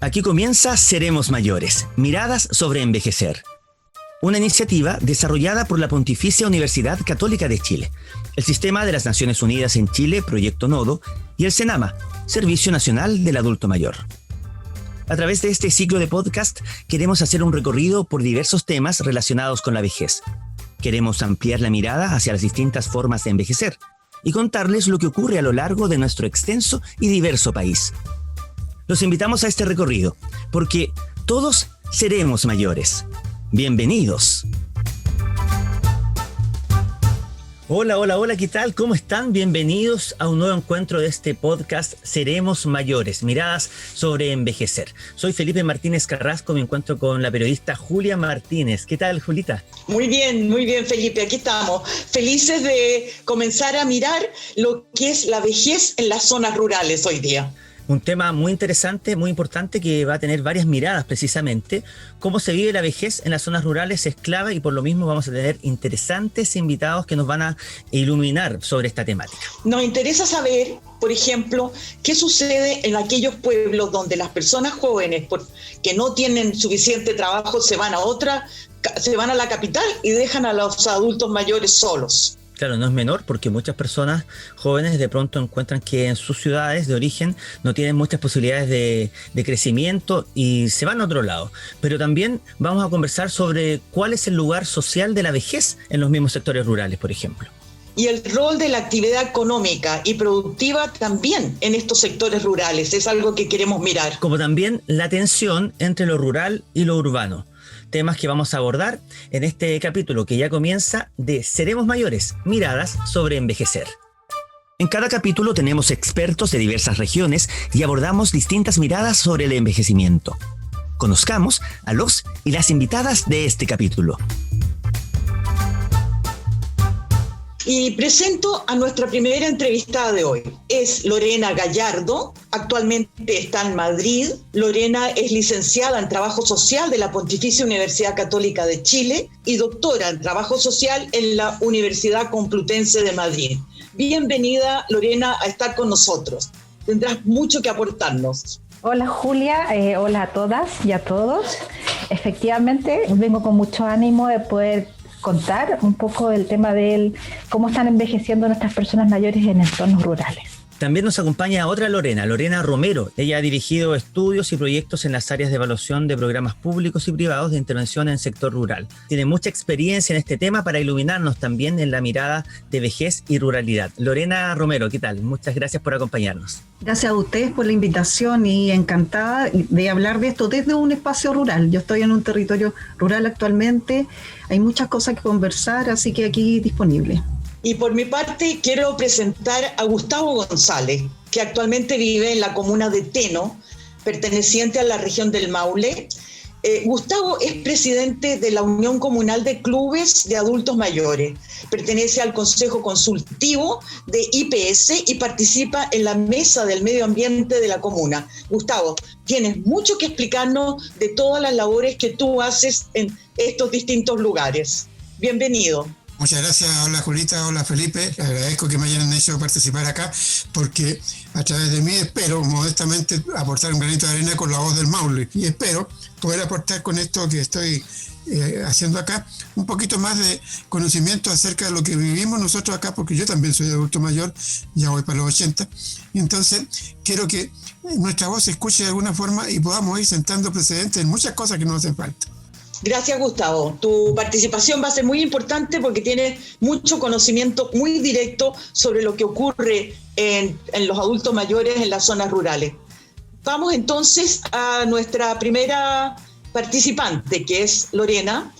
Aquí comienza Seremos Mayores, miradas sobre envejecer. Una iniciativa desarrollada por la Pontificia Universidad Católica de Chile, el Sistema de las Naciones Unidas en Chile, Proyecto Nodo, y el SENAMA, Servicio Nacional del Adulto Mayor. A través de este ciclo de podcast queremos hacer un recorrido por diversos temas relacionados con la vejez. Queremos ampliar la mirada hacia las distintas formas de envejecer y contarles lo que ocurre a lo largo de nuestro extenso y diverso país. Los invitamos a este recorrido, porque todos seremos mayores. ¡Bienvenidos! Hola, ¿qué tal? ¿Cómo están? Bienvenidos a un nuevo encuentro de este podcast Seremos Mayores, miradas sobre envejecer. Soy Felipe Martínez Carrasco, me encuentro con la periodista Julia Martínez. ¿Qué tal, Julita? Muy bien, Felipe, aquí estamos. Felices de comenzar a mirar lo que es la vejez en las zonas rurales hoy día. Un tema muy interesante, muy importante, que va a tener varias miradas precisamente. Cómo se vive la vejez en las zonas rurales es clave y por lo mismo vamos a tener interesantes invitados que nos van a iluminar sobre esta temática. Nos interesa saber, por ejemplo, qué sucede en aquellos pueblos donde las personas jóvenes que no tienen suficiente trabajo se van a la capital y dejan a los adultos mayores solos. Claro, no es menor porque muchas personas jóvenes de pronto encuentran que en sus ciudades de origen no tienen muchas posibilidades de crecimiento y se van a otro lado. Pero también vamos a conversar sobre cuál es el lugar social de la vejez en los mismos sectores rurales, por ejemplo. Y el rol de la actividad económica y productiva también en estos sectores rurales es algo que queremos mirar. Como también la tensión entre lo rural y lo urbano. Temas que vamos a abordar en este capítulo que ya comienza de Seremos Mayores, miradas sobre envejecer. En cada capítulo tenemos expertos de diversas regiones y abordamos distintas miradas sobre el envejecimiento. Conozcamos a los y las invitadas de este capítulo. Y presento a nuestra primera entrevistada de hoy. Es Lorena Gallardo, actualmente está en Madrid. Lorena es licenciada en Trabajo Social de la Pontificia Universidad Católica de Chile y doctora en Trabajo Social en la Universidad Complutense de Madrid. Bienvenida, Lorena, a estar con nosotros. Tendrás mucho que aportarnos. Hola Julia, hola a todas y a todos. Efectivamente, vengo con mucho ánimo de poder contar un poco del tema de cómo están envejeciendo nuestras personas mayores en entornos rurales. También nos acompaña otra Lorena Romero. Ella ha dirigido estudios y proyectos en las áreas de evaluación de programas públicos y privados de intervención en el sector rural. Tiene mucha experiencia en este tema para iluminarnos también en la mirada de vejez y ruralidad. Lorena Romero, ¿qué tal? Muchas gracias por acompañarnos. Gracias a ustedes por la invitación y encantada de hablar de esto desde un espacio rural. Yo estoy en un territorio rural actualmente, hay muchas cosas que conversar, así que aquí disponible. Y por mi parte quiero presentar a Gustavo González, que actualmente vive en la comuna de Teno, perteneciente a la región del Maule. Gustavo es presidente de la Unión Comunal de Clubes de Adultos Mayores, pertenece al Consejo Consultivo de IPS y participa en la Mesa del Medio Ambiente de la comuna. Gustavo, tienes mucho que explicarnos de todas las labores que tú haces en estos distintos lugares. Bienvenido. Muchas gracias, hola Julita, hola Felipe, les agradezco que me hayan hecho participar acá porque a través de mí espero modestamente aportar un granito de arena con la voz del Maule y espero poder aportar con esto que estoy haciendo acá un poquito más de conocimiento acerca de lo que vivimos nosotros acá, porque yo también soy adulto mayor, ya voy para los 80, y entonces quiero que nuestra voz se escuche de alguna forma y podamos ir sentando precedentes en muchas cosas que nos hacen falta. Gracias, Gustavo. Tu participación va a ser muy importante porque tienes mucho conocimiento muy directo sobre lo que ocurre en los adultos mayores en las zonas rurales. Vamos entonces a nuestra primera participante, que es Lorena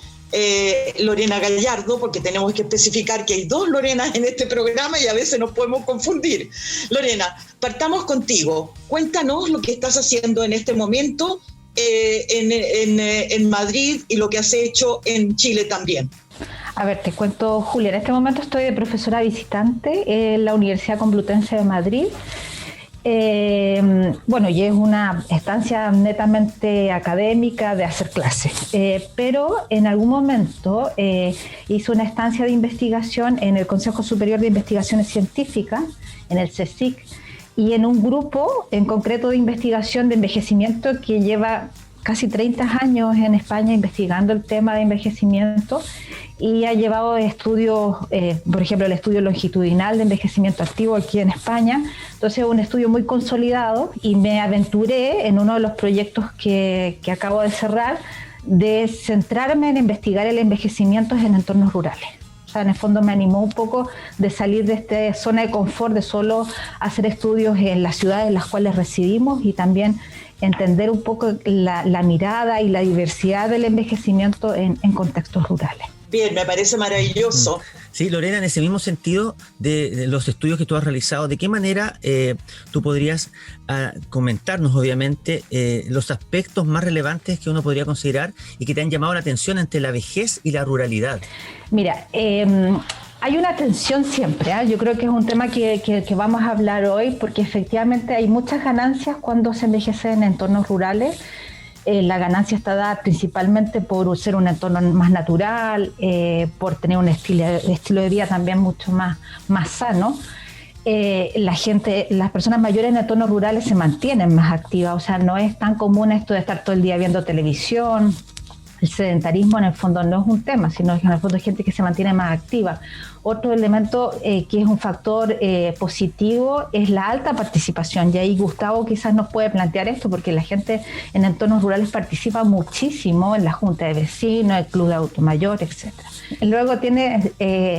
Gallardo, porque tenemos que especificar que hay dos Lorenas en este programa y a veces nos podemos confundir. Lorena, partamos contigo. Cuéntanos lo que estás haciendo en este momento en Madrid y lo que has hecho en Chile también. A ver, te cuento, Julia, en este momento estoy de profesora visitante en la Universidad Complutense de Madrid. Y es una estancia netamente académica de hacer clases, pero en algún momento hice una estancia de investigación en el Consejo Superior de Investigaciones Científicas, en el CSIC, y en un grupo en concreto de investigación de envejecimiento que lleva casi 30 años en España investigando el tema de envejecimiento y ha llevado estudios, por ejemplo, el estudio longitudinal de envejecimiento activo aquí en España. Entonces es un estudio muy consolidado y me aventuré en uno de los proyectos que acabo de cerrar de centrarme en investigar el envejecimiento en entornos rurales. O sea, en el fondo me animó un poco de salir de esta zona de confort, de solo hacer estudios en las ciudades en las cuales residimos y también entender un poco la mirada y la diversidad del envejecimiento en contextos rurales. Bien, me parece maravilloso. Sí, Lorena, en ese mismo sentido de los estudios que tú has realizado, ¿de qué manera tú podrías comentarnos, obviamente, los aspectos más relevantes que uno podría considerar y que te han llamado la atención entre la vejez y la ruralidad? Mira, hay una tensión siempre, ¿eh? Yo creo que es un tema que vamos a hablar hoy porque efectivamente hay muchas ganancias cuando se envejece en entornos rurales. La ganancia está dada principalmente por ser un entorno más natural, por tener un estilo de vida también mucho más sano. Las personas mayores en entornos rurales se mantienen más activas, o sea, no es tan común esto de estar todo el día viendo televisión. El sedentarismo en el fondo no es un tema, sino que en el fondo hay gente que se mantiene más activa. Otro elemento que es un factor positivo es la alta participación, y ahí Gustavo quizás nos puede plantear esto, porque la gente en entornos rurales participa muchísimo en la junta de vecinos, el club de adulto mayor, etc. Luego tiene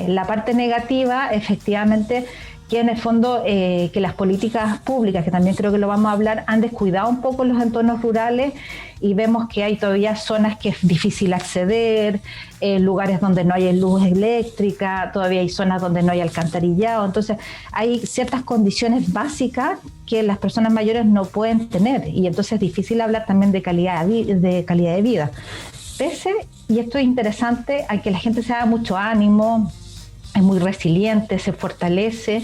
la parte negativa, efectivamente, que en el fondo que las políticas públicas, que también creo que lo vamos a hablar, han descuidado un poco los entornos rurales y vemos que hay todavía zonas que es difícil acceder, lugares donde no hay luz eléctrica, todavía hay zonas donde no hay alcantarillado. Entonces hay ciertas condiciones básicas que las personas mayores no pueden tener y entonces es difícil hablar también de calidad de vida. Pese, y esto es interesante, a que la gente se haga mucho ánimo, es muy resiliente, se fortalece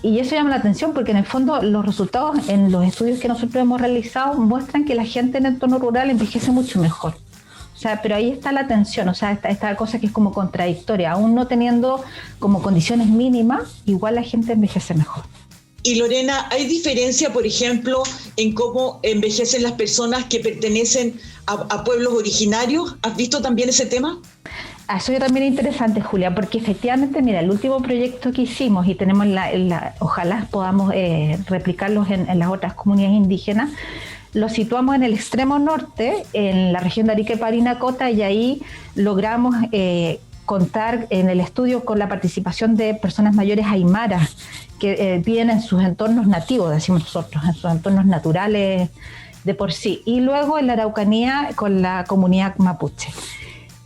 y eso llama la atención porque en el fondo los resultados en los estudios que nosotros hemos realizado muestran que la gente en el entorno rural envejece mucho mejor. O sea, pero ahí está la tensión, o sea, esta cosa que es como contradictoria, aún no teniendo como condiciones mínimas, igual la gente envejece mejor. Y Lorena, ¿hay diferencia, por ejemplo, en cómo envejecen las personas que pertenecen a pueblos originarios? ¿Has visto también ese tema? Eso también es interesante, Julia, porque efectivamente, mira, el último proyecto que hicimos y tenemos ojalá podamos replicarlos en las otras comunidades indígenas, lo situamos en el extremo norte, en la región de Arica y Parinacota, y ahí logramos contar en el estudio con la participación de personas mayores aymaras que viven en sus entornos nativos, decimos nosotros, en sus entornos naturales de por sí, y luego en la Araucanía con la comunidad mapuche.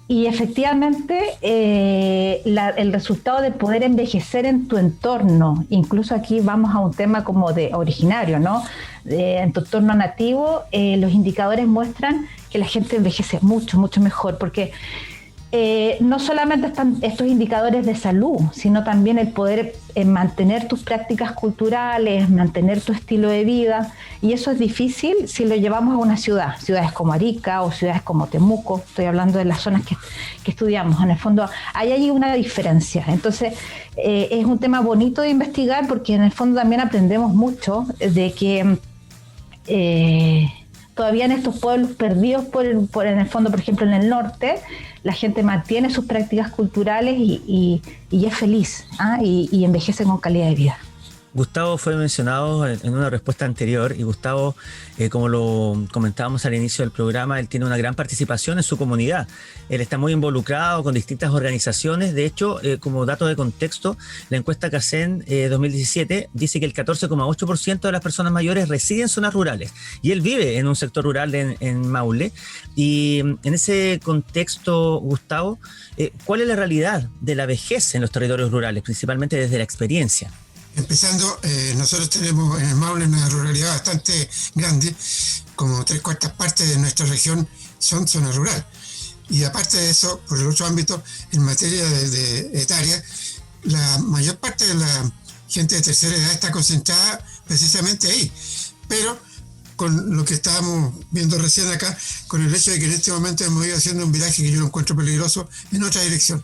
Y efectivamente el resultado de poder envejecer en tu entorno, incluso aquí vamos a un tema como de originario, ¿no? En tu entorno nativo, los indicadores muestran que la gente envejece mucho, mucho mejor, porque no solamente están estos indicadores de salud, sino también el poder mantener tus prácticas culturales, mantener tu estilo de vida, y eso es difícil si lo llevamos a una ciudad, ciudades como Arica o ciudades como Temuco, estoy hablando de las zonas que estudiamos, en el fondo hay una diferencia. Entonces es un tema bonito de investigar porque en el fondo también aprendemos mucho de que todavía en estos pueblos perdidos por en el fondo, por ejemplo en el norte, la gente mantiene sus prácticas culturales y es feliz, y envejece con calidad de vida. Gustavo fue mencionado en una respuesta anterior y Gustavo, como lo comentábamos al inicio del programa, él tiene una gran participación en su comunidad. Él está muy involucrado con distintas organizaciones. De hecho, como dato de contexto, la encuesta CACEN 2017 dice que el 14,8% de las personas mayores residen en zonas rurales y él vive en un sector rural en Maule. Y en ese contexto, Gustavo, ¿cuál es la realidad de la vejez en los territorios rurales, principalmente desde la experiencia? Empezando, nosotros tenemos en el Maule una ruralidad bastante grande, como 3/4 partes de nuestra región son zona rural. Y aparte de eso, por el otro ámbito, en materia de etaria, la mayor parte de la gente de tercera edad está concentrada precisamente ahí. Pero con lo que estábamos viendo recién acá, con el hecho de que en este momento hemos ido haciendo un viraje que yo lo encuentro peligroso en otra dirección.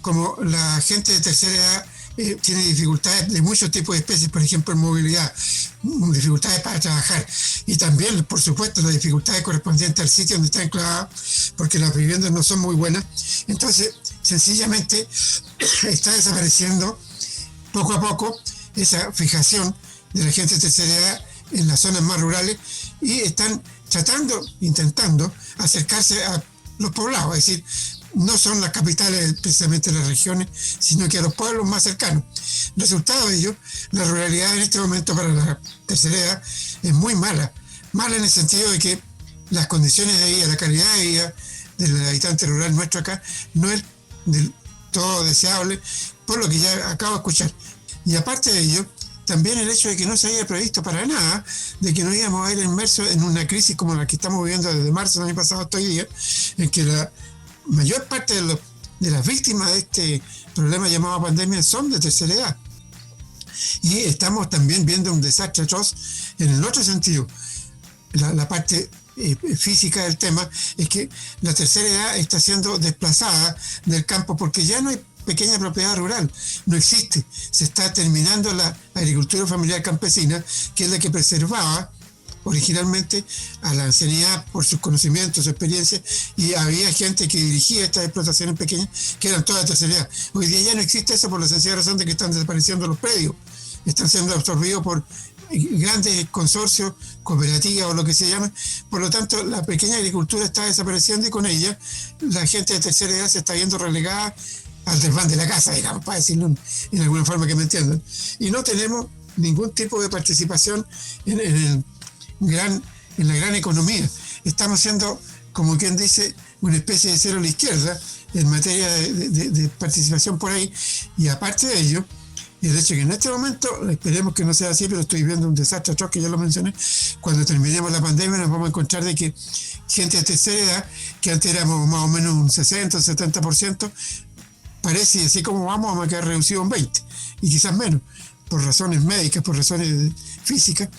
Como la gente de tercera edad tiene dificultades de muchos tipos de especies, por ejemplo en movilidad, dificultades para trabajar, y también, por supuesto, las dificultades correspondientes al sitio donde está enclavada, porque las viviendas no son muy buenas. Entonces, sencillamente, está desapareciendo poco a poco esa fijación de la gente de tercera edad en las zonas más rurales, y están intentando acercarse a los poblados, es decir, no son las capitales precisamente las regiones, sino que a los pueblos más cercanos. Resultado de ello, la ruralidad en este momento para la tercera edad es muy mala en el sentido de que las condiciones de vida, la calidad de vida del habitante rural nuestro acá no es del todo deseable, por lo que ya acabo de escuchar. Y aparte de ello, también el hecho de que no se haya previsto para nada de que nos íbamos a ir inmersos en una crisis como la que estamos viviendo desde marzo del año pasado hasta hoy día, en que la mayor parte de las víctimas de este problema llamado pandemia son de tercera edad. Y estamos también viendo un desastre atroz en el otro sentido. La parte física del tema es que la tercera edad está siendo desplazada del campo porque ya no hay pequeña propiedad rural, no existe. Se está terminando la agricultura familiar campesina, que es la que preservaba originalmente a la ancianidad por sus conocimientos, su experiencia, y había gente que dirigía estas explotaciones pequeñas que eran todas de tercera edad. Hoy día ya no existe eso por la sencilla razón de que están desapareciendo los predios, están siendo absorbidos por grandes consorcios, cooperativas o lo que se llame. Por lo tanto, la pequeña agricultura está desapareciendo y con ella la gente de tercera edad se está viendo relegada al desván de la casa, digamos, para decirlo en alguna forma que me entiendan. Y no tenemos ningún tipo de participación en la gran economía. Estamos siendo, como quien dice, una especie de cero a la izquierda en materia de participación por ahí. Y aparte de ello, el hecho que en este momento, esperemos que no sea así, pero estoy viendo un desastre atroz que ya lo mencioné, cuando terminemos la pandemia nos vamos a encontrar de que gente de tercera edad, que antes éramos más o menos un 60 o 70%, parece, así como vamos a quedar reducido un 20%, y quizás menos, por razones médicas, por razones físicas,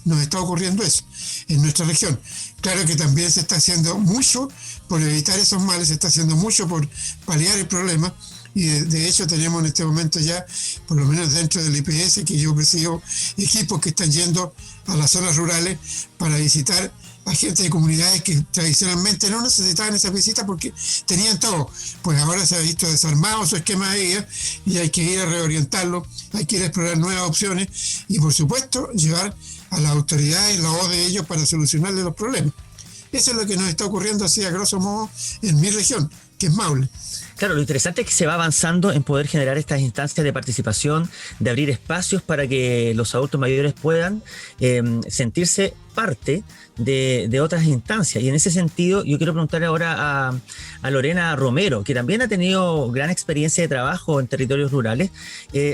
nos está ocurriendo eso en nuestra región. Claro que también se está haciendo mucho por evitar esos males, se está haciendo mucho por paliar el problema, y de hecho tenemos en este momento ya, por lo menos dentro del IPS, que yo presido, equipos que están yendo a las zonas rurales para visitar a gente de comunidades que tradicionalmente no necesitaban esa visita porque tenían todo. Pues ahora se ha visto desarmado su esquema de vida y hay que ir a reorientarlo, hay que ir a explorar nuevas opciones y, por supuesto, llevar a las autoridades la voz de ellos para solucionarles los problemas. Eso es lo que nos está ocurriendo así a grosso modo en mi región, que es Maule. Claro, lo interesante es que se va avanzando en poder generar estas instancias de participación, de abrir espacios para que los adultos mayores puedan sentirse parte de otras instancias. Y en ese sentido, yo quiero preguntarle ahora a Lorena Romero, que también ha tenido gran experiencia de trabajo en territorios rurales.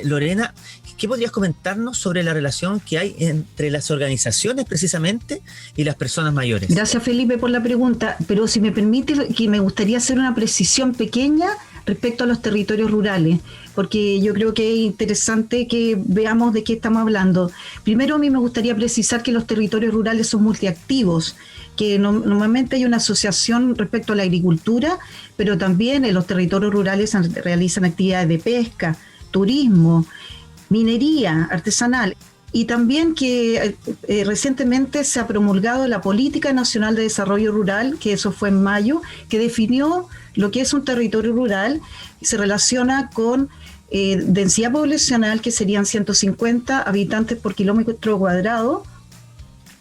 Lorena, ¿qué podrías comentarnos sobre la relación que hay entre las organizaciones precisamente y las personas mayores? Gracias, Felipe, por la pregunta, pero si me permite, que me gustaría hacer una precisión pequeña respecto a los territorios rurales, porque yo creo que es interesante que veamos de qué estamos hablando. Primero, a mí me gustaría precisar que los territorios rurales son multiactivos, que normalmente hay una asociación respecto a la agricultura, pero también en los territorios rurales se realizan actividades de pesca, turismo, minería artesanal, y también que recientemente se ha promulgado la Política Nacional de Desarrollo Rural, que eso fue en mayo, que definió lo que es un territorio rural y se relaciona con densidad poblacional, que serían 150 habitantes por kilómetro cuadrado,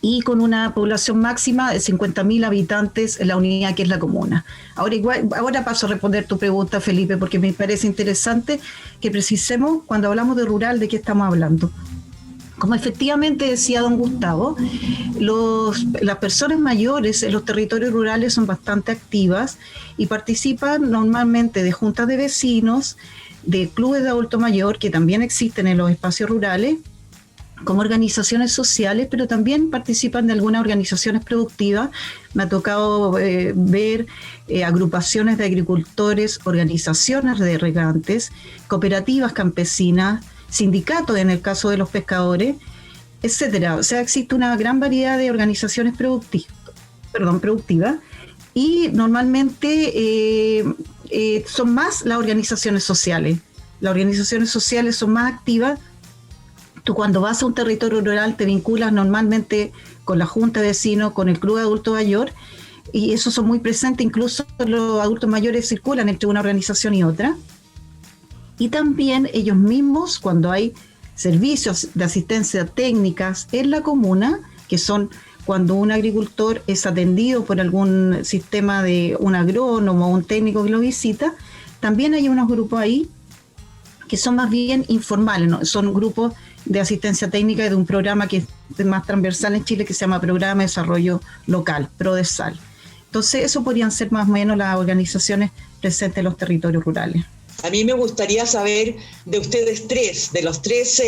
y con una población máxima de 50.000 habitantes en la unidad que es la comuna. Ahora paso a responder tu pregunta, Felipe, porque me parece interesante que precisemos cuando hablamos de rural de qué estamos hablando. Como efectivamente decía don Gustavo, las personas mayores en los territorios rurales son bastante activas y participan normalmente de juntas de vecinos, de clubes de adulto mayor que también existen en los espacios rurales, como organizaciones sociales, pero también participan de algunas organizaciones productivas. Me ha tocado ver agrupaciones de agricultores, organizaciones de regantes, cooperativas campesinas, sindicatos en el caso de los pescadores, etcétera. O sea, existe una gran variedad de organizaciones productivas y normalmente son más las organizaciones sociales. las organizaciones sociales son más activas. Tú cuando vas a un territorio rural te vinculas normalmente con la junta de vecinos, con el club de adulto mayor, y esos son muy presentes, incluso los adultos mayores circulan entre una organización y otra. Y también ellos mismos, cuando hay servicios de asistencia técnicas en la comuna, que son cuando un agricultor es atendido por algún sistema de un agrónomo o un técnico que lo visita, también hay unos grupos ahí que son más bien informales, ¿no? Son grupos de asistencia técnica de un programa que es más transversal en Chile, que se llama Programa de Desarrollo Local, PRODESAL. Entonces, eso podrían ser más o menos las organizaciones presentes en los territorios rurales. A mí me gustaría saber de ustedes tres, de los tres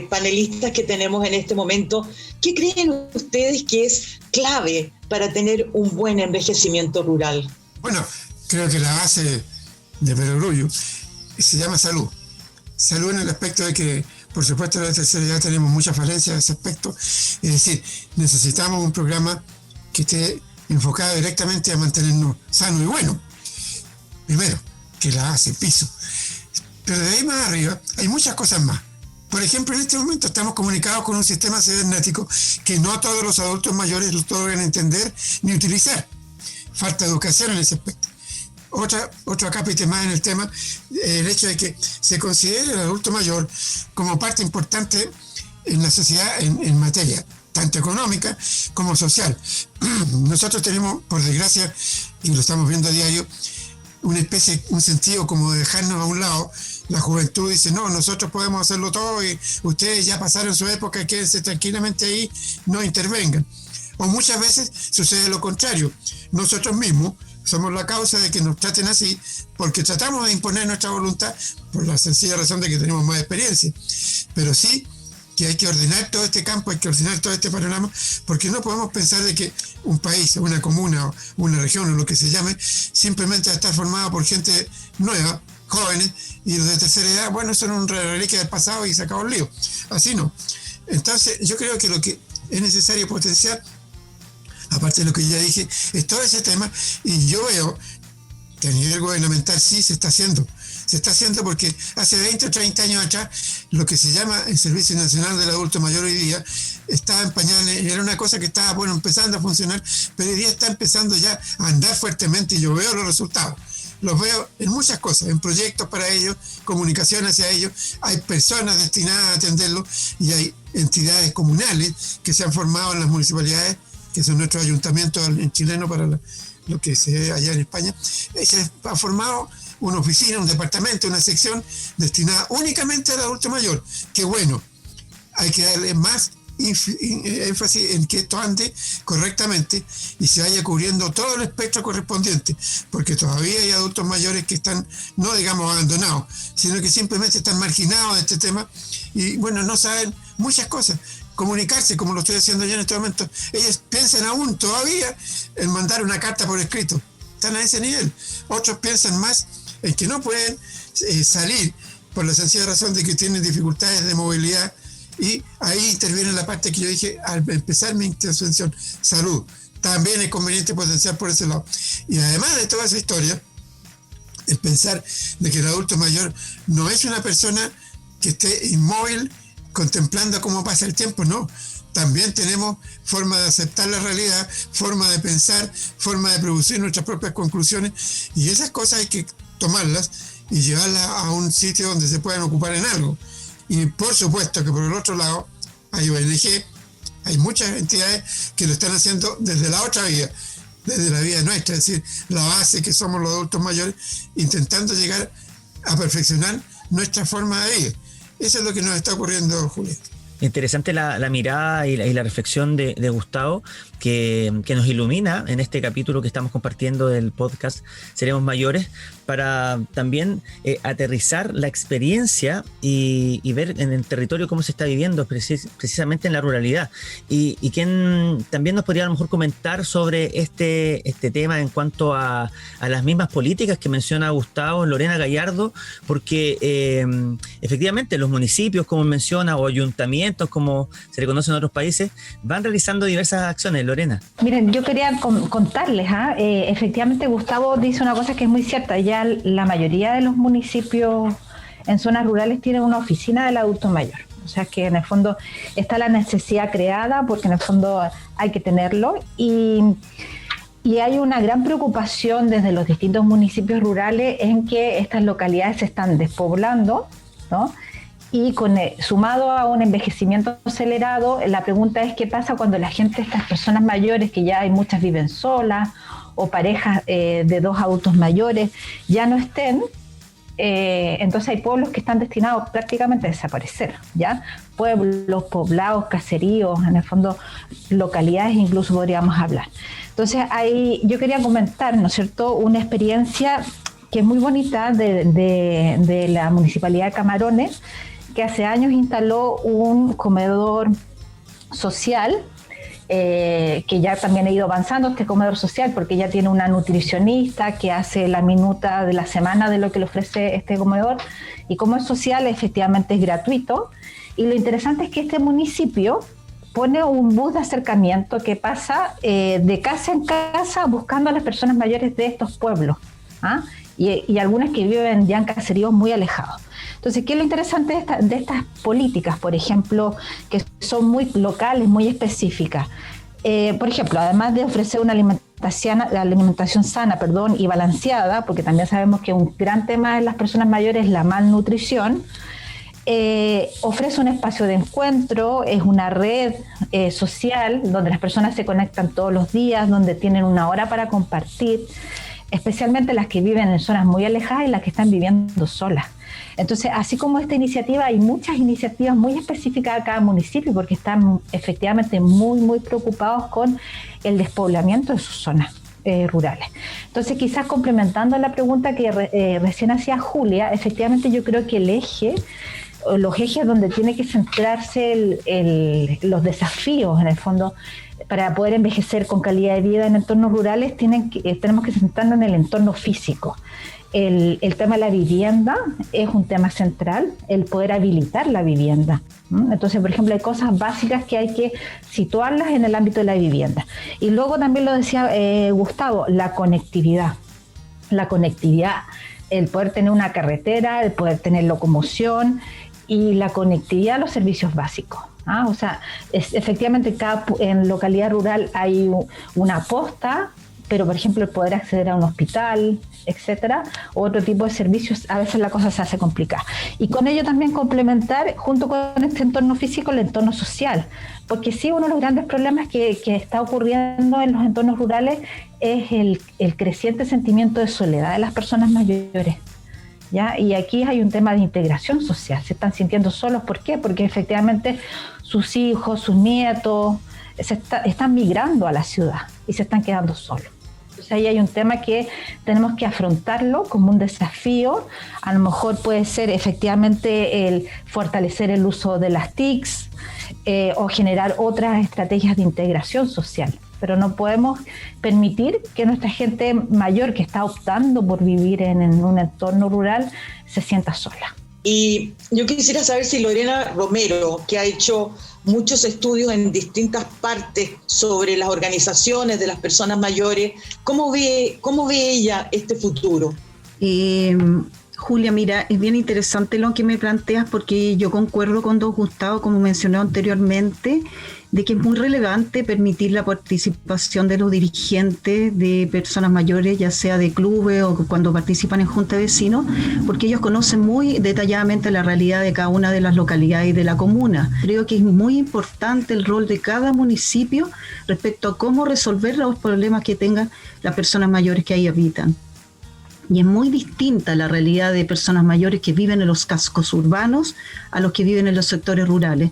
panelistas que tenemos en este momento, ¿qué creen ustedes que es clave para tener un buen envejecimiento rural? Bueno, creo que la base de Perogrullo se llama salud. Salud en el aspecto de que, por supuesto, en la tercera edad tenemos muchas falencias en ese aspecto. Es decir, necesitamos un programa que esté enfocado directamente a mantenernos sanos y buenos. Primero, que la base, piso. Pero de ahí más arriba hay muchas cosas más. Por ejemplo, en este momento estamos comunicados con un sistema cibernético que no todos los adultos mayores lo logran entender ni utilizar. Falta educación en ese aspecto. Otro acápite más en el tema, el hecho de que se considere el adulto mayor como parte importante en la sociedad en materia tanto económica como social. Nosotros tenemos, por desgracia, y lo estamos viendo a diario, un sentido como de dejarnos a un lado. La juventud dice, no, nosotros podemos hacerlo todo y ustedes ya pasaron su época, quédense tranquilamente ahí, no intervengan. O muchas veces sucede lo contrario. Nosotros mismos somos la causa de que nos traten así porque tratamos de imponer nuestra voluntad por la sencilla razón de que tenemos más experiencia. Pero sí que hay que ordenar todo este campo, hay que ordenar todo este panorama, porque no podemos pensar de que un país, una comuna, o una región o lo que se llame, simplemente va a estar formado por gente nueva, jóvenes, y los de tercera edad, bueno, son una reliquia del pasado y se acabó el lío. Así no. Entonces, yo creo que lo que es necesario potenciar, aparte de lo que ya dije, es todo ese tema, y yo veo que a nivel gubernamental sí se está haciendo. Se está haciendo porque hace 20 o 30 años atrás, lo que se llama el Servicio Nacional del Adulto Mayor hoy día estaba en pañales, era una cosa que estaba, bueno, empezando a funcionar, pero hoy día está empezando ya a andar fuertemente y yo veo los resultados. Los veo en muchas cosas, en proyectos para ellos, comunicación hacia ellos, hay personas destinadas a atenderlo y hay entidades comunales que se han formado en las municipalidades, que son nuestros ayuntamientos en chileno para lo que se ve allá en España. Se ha formado una oficina, un departamento, una sección destinada únicamente al adulto mayor. Que bueno, hay que darle más énfasis en que esto ande correctamente y se vaya cubriendo todo el espectro correspondiente, porque todavía hay adultos mayores que están, no digamos abandonados, sino que simplemente están marginados de este tema y bueno, no saben muchas cosas. Comunicarse, como lo estoy haciendo yo en este momento, ellos piensan aún todavía en mandar una carta por escrito, están a ese nivel. Otros piensan más en que no pueden salir por la sencilla razón de que tienen dificultades de movilidad, y ahí interviene la parte que yo dije al empezar mi intervención, salud. También es conveniente potenciar por ese lado. Y además de toda esa historia, el pensar de que el adulto mayor no es una persona que esté inmóvil contemplando cómo pasa el tiempo, no. También tenemos forma de aceptar la realidad, forma de pensar, forma de producir nuestras propias conclusiones, y esas cosas hay que tomarlas y llevarlas a un sitio donde se puedan ocupar en algo. Y por supuesto que por el otro lado hay ONG, hay muchas entidades que lo están haciendo desde la otra vía, desde la vía nuestra, es decir, la base que somos los adultos mayores, intentando llegar a perfeccionar nuestra forma de vida. Eso es lo que nos está ocurriendo, Julieta. Interesante la mirada y la reflexión de Gustavo, que nos ilumina en este capítulo que estamos compartiendo del podcast Seremos Mayores, para también aterrizar la experiencia y ver en el territorio cómo se está viviendo precisamente en la ruralidad. Y quien también nos podría a lo mejor comentar sobre este tema en cuanto a las mismas políticas que menciona Gustavo, Lorena Gallardo, porque efectivamente los municipios, como menciona, o ayuntamientos, como se le conoce en otros países, van realizando diversas acciones. Lorena. Miren, yo quería contarles, efectivamente Gustavo dice una cosa que es muy cierta, ya la mayoría de los municipios en zonas rurales tienen una oficina del adulto mayor. O sea que en el fondo está la necesidad creada porque en el fondo hay que tenerlo y hay una gran preocupación desde los distintos municipios rurales en que estas localidades se están despoblando, ¿no? Y sumado a un envejecimiento acelerado, la pregunta es qué pasa cuando la gente, estas personas mayores, que ya hay muchas viven solas, o parejas de dos adultos mayores, ya no estén. Entonces hay pueblos que están destinados prácticamente a desaparecer, ¿ya? Pueblos, poblados, caseríos, en el fondo localidades incluso podríamos hablar. Entonces yo quería comentar, ¿no es cierto?, una experiencia que es muy bonita de la Municipalidad de Camarones, que hace años instaló un comedor social, que ya también ha ido avanzando este comedor social porque ya tiene una nutricionista que hace la minuta de la semana de lo que le ofrece este comedor, y como es social efectivamente es gratuito, y lo interesante es que este municipio pone un bus de acercamiento que pasa de casa en casa buscando a las personas mayores de estos pueblos, ¿ah? Y algunas que viven ya en caseríos muy alejados. Entonces, ¿qué es lo interesante de estas políticas, por ejemplo, que son muy locales, muy específicas? Por ejemplo, además de ofrecer una alimentación sana y balanceada, porque también sabemos que un gran tema en las personas mayores es la malnutrición, ofrece un espacio de encuentro, es una red social donde las personas se conectan todos los días, donde tienen una hora para compartir, especialmente las que viven en zonas muy alejadas y las que están viviendo solas. Entonces, así como esta iniciativa, hay muchas iniciativas muy específicas a cada municipio porque están efectivamente muy, muy preocupados con el despoblamiento de sus zonas rurales. Entonces, quizás complementando la pregunta que recién hacía Julia, efectivamente yo creo que los ejes donde tiene que centrarse los desafíos, en el fondo, para poder envejecer con calidad de vida en entornos rurales, tenemos que centrarnos en el entorno físico. El tema de la vivienda es un tema central, el poder habilitar la vivienda. Entonces, por ejemplo, hay cosas básicas que hay que situarlas en el ámbito de la vivienda. Y luego también lo decía Gustavo, la conectividad. La conectividad, el poder tener una carretera, el poder tener locomoción y la conectividad a los servicios básicos. O sea, efectivamente en localidad rural hay una posta, pero por ejemplo el poder acceder a un hospital, etcétera, o otro tipo de servicios, a veces la cosa se hace complicada. Y con ello también complementar, junto con este entorno físico, el entorno social, porque sí, uno de los grandes problemas que está ocurriendo en los entornos rurales es el creciente sentimiento de soledad de las personas mayores, ¿ya? Y aquí hay un tema de integración social, se están sintiendo solos. ¿Por qué? Porque efectivamente sus hijos, sus nietos están migrando a la ciudad y se están quedando solos. Entonces ahí hay un tema que tenemos que afrontarlo como un desafío. A lo mejor puede ser efectivamente el fortalecer el uso de las TICs o generar otras estrategias de integración social. Pero no podemos permitir que nuestra gente mayor que está optando por vivir en un entorno rural se sienta sola. Y yo quisiera saber si Lorena Romero, que ha hecho muchos estudios en distintas partes sobre las organizaciones de las personas mayores, ¿cómo ve ella este futuro? Julia, mira, es bien interesante lo que me planteas porque yo concuerdo con don Gustavo, como mencioné anteriormente, de que es muy relevante permitir la participación de los dirigentes de personas mayores, ya sea de clubes o cuando participan en junta de vecinos, porque ellos conocen muy detalladamente la realidad de cada una de las localidades de la comuna. Creo que es muy importante el rol de cada municipio respecto a cómo resolver los problemas que tengan las personas mayores que ahí habitan. Y es muy distinta la realidad de personas mayores que viven en los cascos urbanos a los que viven en los sectores rurales.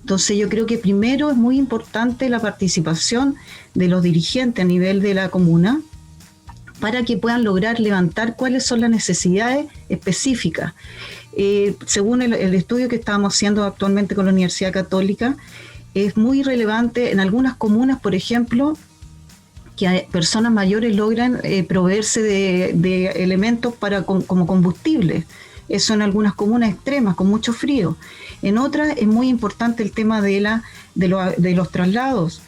Entonces yo creo que primero es muy importante la participación de los dirigentes a nivel de la comuna para que puedan lograr levantar cuáles son las necesidades específicas. Según el estudio que estamos haciendo actualmente con la Universidad Católica, es muy relevante en algunas comunas, por ejemplo, que personas mayores logran proveerse de elementos como combustible. Eso en algunas comunas extremas, con mucho frío. En otras es muy importante el tema de los traslados.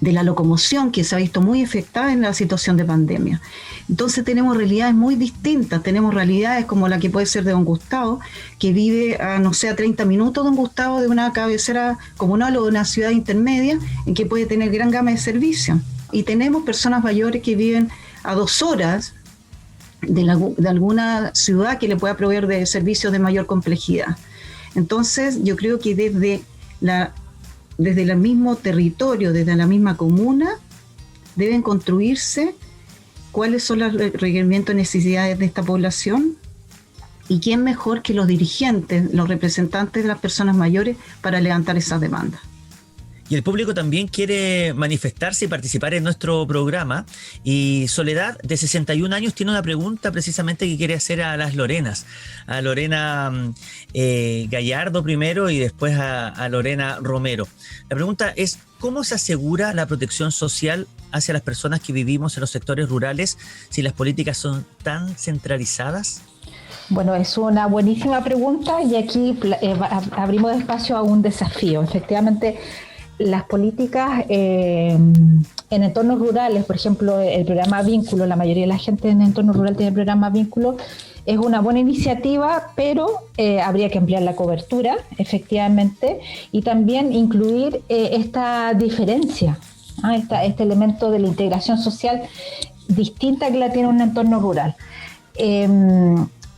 de la locomoción, que se ha visto muy afectada en la situación de pandemia. Entonces tenemos realidades muy distintas, tenemos realidades como la que puede ser de don Gustavo, que vive a 30 minutos don Gustavo de una cabecera comunal o de una ciudad intermedia, en que puede tener gran gama de servicios. Y tenemos personas mayores que viven a 2 horas de alguna ciudad que le pueda proveer de servicios de mayor complejidad. Entonces yo creo que desde el mismo territorio, desde la misma comuna, deben construirse cuáles son los requerimientos y necesidades de esta población, y quién mejor que los dirigentes, los representantes de las personas mayores para levantar esas demandas. Y el público también quiere manifestarse y participar en nuestro programa. Y Soledad, de 61 años, tiene una pregunta precisamente que quiere hacer a las Lorenas. A Lorena Gallardo primero y después a Lorena Romero. La pregunta es, ¿cómo se asegura la protección social hacia las personas que vivimos en los sectores rurales si las políticas son tan centralizadas? Bueno, es una buenísima pregunta y aquí abrimos espacio a un desafío. Efectivamente, las políticas en entornos rurales, por ejemplo, el programa Vínculo, la mayoría de la gente en entorno rural tiene el programa Vínculo, es una buena iniciativa, pero habría que ampliar la cobertura, efectivamente, y también incluir esta diferencia, este elemento de la integración social distinta que la tiene un entorno rural.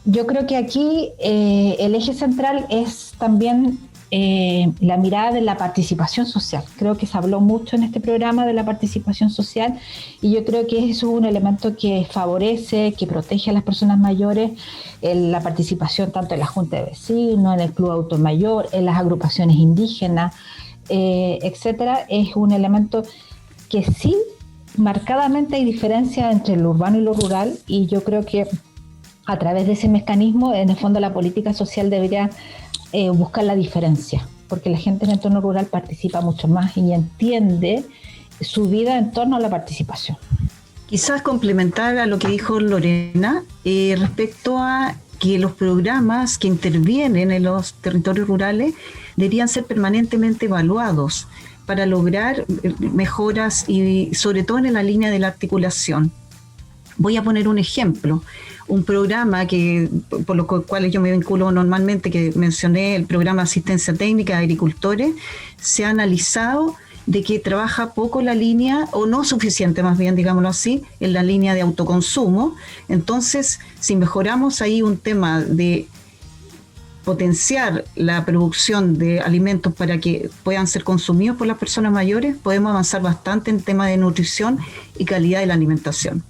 Yo creo que aquí el eje central es también la mirada de la participación social. Creo que se habló mucho en este programa de la participación social y yo creo que eso es un elemento que favorece, que protege a las personas mayores, la participación tanto en la Junta de Vecinos, en el Club Auto Mayor, en las agrupaciones indígenas, etcétera. Es un elemento que sí, marcadamente hay diferencia entre lo urbano y lo rural, y yo creo que a través de ese mecanismo, en el fondo, la política social debería buscar la diferencia, porque la gente en el entorno rural participa mucho más y entiende su vida en torno a la participación. Quizás complementar a lo que dijo Lorena respecto a que los programas que intervienen en los territorios rurales deberían ser permanentemente evaluados para lograr mejoras y sobre todo en la línea de la articulación. Voy a poner un ejemplo. Un programa por los cuales yo me vinculo normalmente, que mencioné, el programa de asistencia técnica de agricultores, se ha analizado de que trabaja poco la línea, o no suficiente más bien, digámoslo así, en la línea de autoconsumo. Entonces, si mejoramos ahí un tema de potenciar la producción de alimentos para que puedan ser consumidos por las personas mayores, podemos avanzar bastante en temas de nutrición y calidad de la alimentación.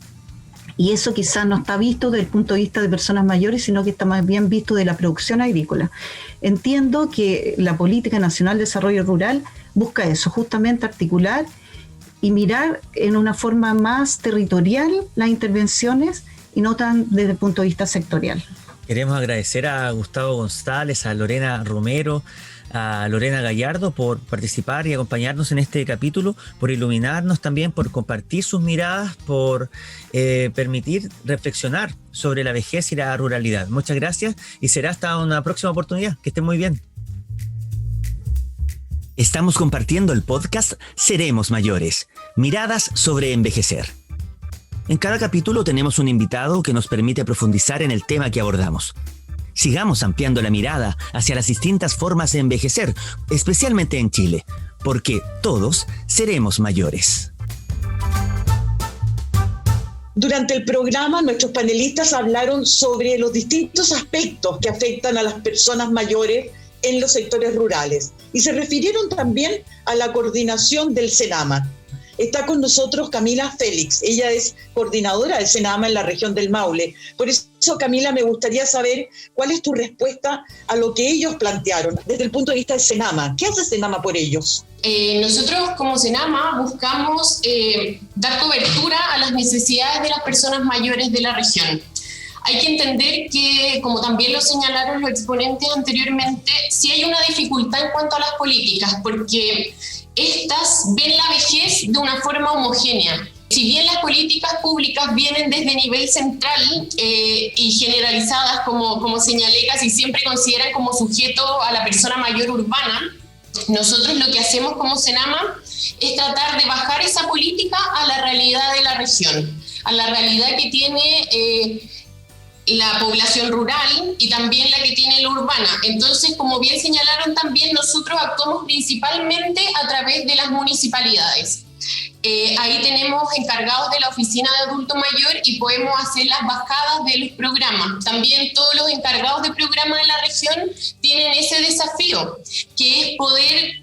Y eso quizás no está visto desde el punto de vista de personas mayores, sino que está más bien visto de la producción agrícola. Entiendo que la Política Nacional de Desarrollo Rural busca eso, justamente articular y mirar en una forma más territorial las intervenciones y no tan desde el punto de vista sectorial. Queremos agradecer a Gustavo González, a Lorena Romero, a Lorena Gallardo por participar y acompañarnos en este capítulo, por iluminarnos también, por compartir sus miradas, por permitir reflexionar sobre la vejez y la ruralidad. Muchas gracias y será hasta una próxima oportunidad. Que estén muy bien. Estamos compartiendo el podcast Seremos Mayores, miradas sobre envejecer. En cada capítulo tenemos un invitado que nos permite profundizar en el tema que abordamos. Sigamos ampliando la mirada hacia las distintas formas de envejecer, especialmente en Chile, porque todos seremos mayores. Durante el programa, nuestros panelistas hablaron sobre los distintos aspectos que afectan a las personas mayores en los sectores rurales y se refirieron también a la coordinación del CENAMA. Está con nosotros Camila Félix, ella es coordinadora del CENAMA en la región del Maule. Por eso, Camila, me gustaría saber cuál es tu respuesta a lo que ellos plantearon desde el punto de vista del CENAMA. ¿Qué hace CENAMA por ellos? Nosotros como CENAMA buscamos dar cobertura a las necesidades de las personas mayores de la región. Hay que entender que, como también lo señalaron los exponentes anteriormente, sí hay una dificultad en cuanto a las políticas, porque estas ven la vejez de una forma homogénea. Si bien las políticas públicas vienen desde nivel central y generalizadas, como señalé, casi siempre consideran como sujeto a la persona mayor urbana, nosotros lo que hacemos como CENAMA es tratar de bajar esa política a la realidad de la región, a la realidad que tiene la población rural y también la que tiene la urbana. Entonces, como bien señalaron también, nosotros actuamos principalmente a través de las municipalidades. Ahí tenemos encargados de la oficina de adulto mayor y podemos hacer las bajadas de los programas. También todos los encargados de programas de la región tienen ese desafío, que es poder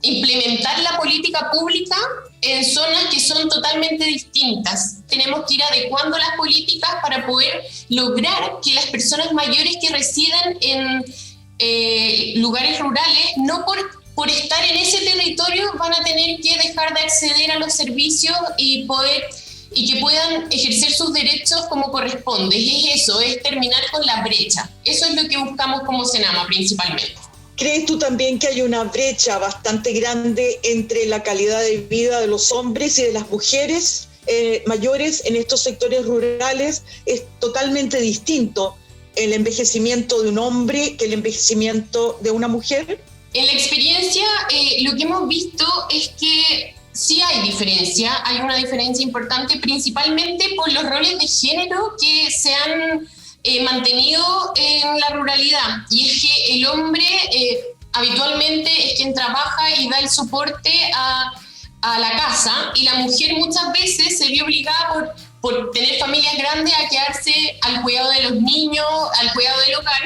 implementar la política pública en zonas que son totalmente distintas. Tenemos que ir adecuando las políticas para poder lograr que las personas mayores que residen en lugares rurales, no por estar en ese territorio, van a tener que dejar de acceder a los servicios y que puedan ejercer sus derechos como corresponde. Es eso, es terminar con la brecha. Eso es lo que buscamos como Senama principalmente. ¿Crees tú también que hay una brecha bastante grande entre la calidad de vida de los hombres y de las mujeres mayores en estos sectores rurales? Es totalmente distinto el envejecimiento de un hombre que el envejecimiento de una mujer. En la experiencia, lo que hemos visto es que sí hay diferencia, hay una diferencia importante, principalmente por los roles de género que se han mantenido en la ruralidad. Y es que el hombre habitualmente es quien trabaja y da el soporte a la casa, y la mujer muchas veces se vio obligada por tener familias grandes a quedarse al cuidado de los niños, al cuidado del hogar.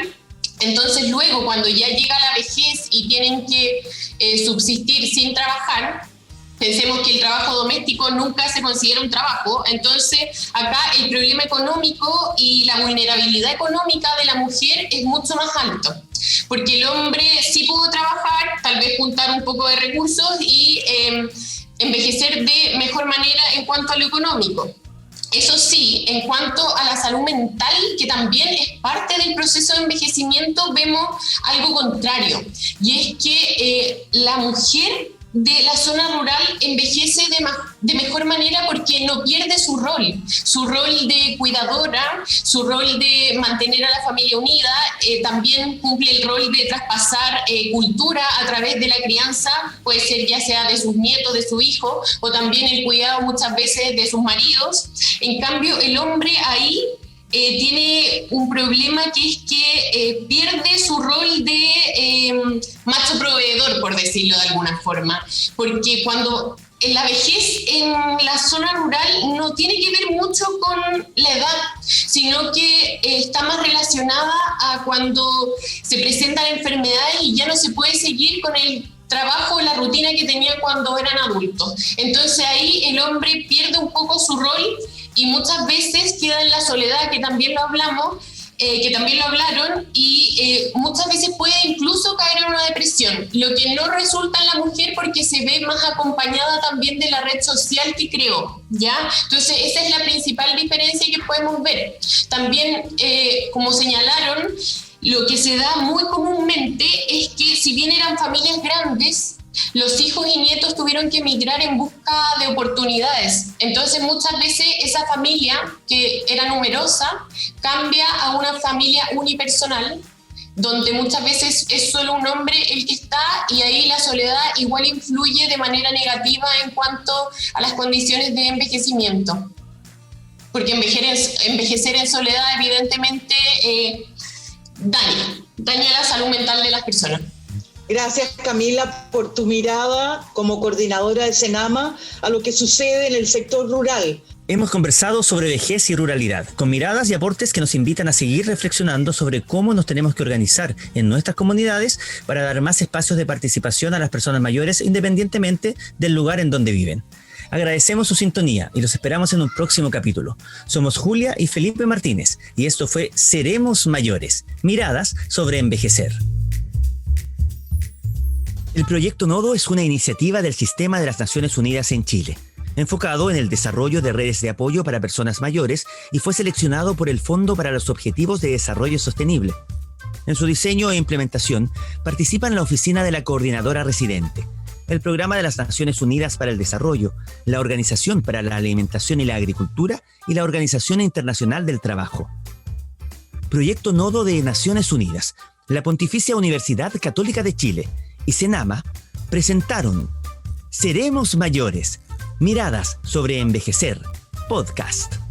Entonces luego, cuando ya llega la vejez y tienen que subsistir sin trabajar, pensemos que el trabajo doméstico nunca se considera un trabajo. Entonces acá el problema económico y la vulnerabilidad económica de la mujer es mucho más alto, porque el hombre sí pudo trabajar, tal vez juntar un poco de recursos y envejecer de mejor manera en cuanto a lo económico. Eso sí, en cuanto a la salud mental, que también es parte del proceso de envejecimiento, vemos algo contrario. Y es que la mujer de la zona rural envejece de mejor manera porque no pierde su rol de cuidadora, su rol de mantener a la familia unida, también cumple el rol de traspasar cultura a través de la crianza, puede ser ya sea de sus nietos, de su hijo, o también el cuidado muchas veces de sus maridos. En cambio, el hombre ahí tiene un problema, que es que pierde su rol de macho proveedor, por decirlo de alguna forma, porque cuando en la vejez en la zona rural no tiene que ver mucho con la edad, sino que está más relacionada a cuando se presentan enfermedades y ya no se puede seguir con el trabajo, la rutina que tenía cuando eran adultos. Entonces ahí el hombre pierde un poco su rol y muchas veces queda en la soledad, que también lo hablamos, que también lo hablaron, y muchas veces puede incluso caer en una depresión, lo que no resulta en la mujer porque se ve más acompañada también de la red social que creó, ¿ya? Entonces esa es la principal diferencia que podemos ver. También, como señalaron, lo que se da muy comúnmente es que si bien eran familias grandes, los hijos y nietos tuvieron que emigrar en busca de oportunidades. Entonces muchas veces esa familia, que era numerosa, cambia a una familia unipersonal, donde muchas veces es solo un hombre el que está, y ahí la soledad igual influye de manera negativa en cuanto a las condiciones de envejecimiento. Porque envejecer en soledad evidentemente daña la salud mental de las personas. Gracias, Camila, por tu mirada como coordinadora de Senama a lo que sucede en el sector rural. Hemos conversado sobre vejez y ruralidad, con miradas y aportes que nos invitan a seguir reflexionando sobre cómo nos tenemos que organizar en nuestras comunidades para dar más espacios de participación a las personas mayores, independientemente del lugar en donde viven. Agradecemos su sintonía y los esperamos en un próximo capítulo. Somos Julia y Felipe Martínez y esto fue Seremos Mayores, miradas sobre envejecer. El Proyecto Nodo es una iniciativa del Sistema de las Naciones Unidas en Chile, enfocado en el desarrollo de redes de apoyo para personas mayores, y fue seleccionado por el Fondo para los Objetivos de Desarrollo Sostenible. En su diseño e implementación participan la Oficina de la Coordinadora Residente, el Programa de las Naciones Unidas para el Desarrollo, la Organización para la Alimentación y la Agricultura y la Organización Internacional del Trabajo. Proyecto Nodo de Naciones Unidas, la Pontificia Universidad Católica de Chile y Senama presentaron Seremos mayores. Miradas sobre envejecer. Podcast.